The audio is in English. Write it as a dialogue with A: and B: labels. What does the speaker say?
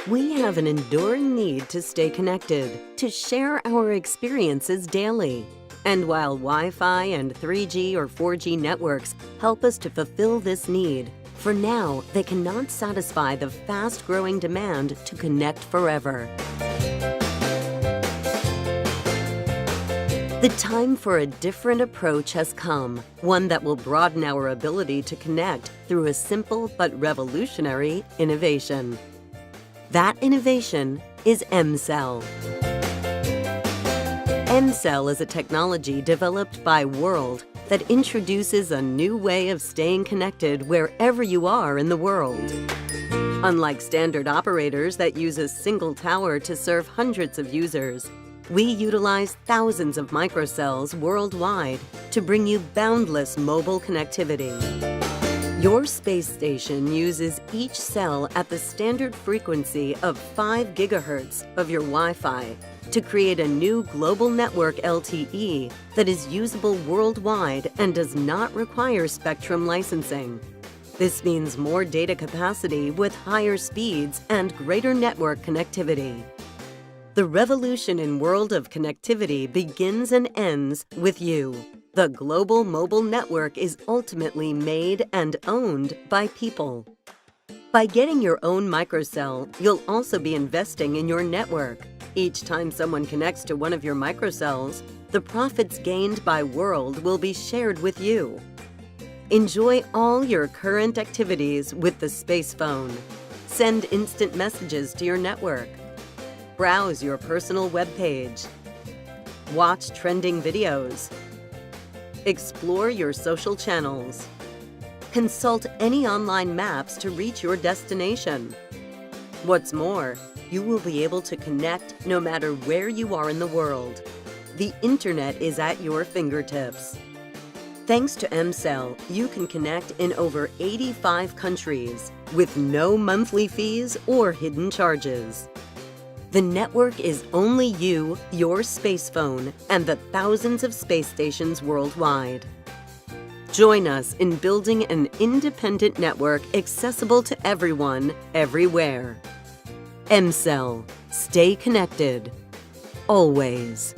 A: We have an enduring need to stay connected, to share our experiences daily. And while Wi-Fi and 3G or 4G networks help us to fulfill this need, for now, they cannot satisfy the fast-growing demand to connect forever. The time for a different approach has come, one that will broaden our ability to connect through a simple but revolutionary innovation. That innovation is mCell. mCell is a technology developed by World that introduces a new way of staying connected wherever you are in the world. Unlike standard operators that use a single tower to serve hundreds of users, we utilize thousands of microcells worldwide to bring you boundless mobile connectivity. Your space station uses each cell at the standard frequency of 5 gigahertz of your Wi-Fi to create a new global network LTE that is usable worldwide and does not require spectrum licensing. This means more data capacity with higher speeds and greater network connectivity. The revolution in world of connectivity begins and ends with you. The global mobile network is ultimately made and owned by people. By getting your own microcell, you'll also be investing in your network. Each time someone connects to one of your microcells, the profits gained by World will be shared with you. Enjoy all your current activities with the Space Phone. Send instant messages to your network. Browse your personal web page. Watch trending videos. Explore your social channels. Consult any online maps to reach your destination. What's more, you will be able to connect no matter where you are in the world. The internet is at your fingertips. Thanks to mCell, you can connect in over 85 countries with no monthly fees or hidden charges. The network is only you, your space phone, and the thousands of space stations worldwide. Join us in building an independent network accessible to everyone, everywhere. mCell. Stay connected. Always.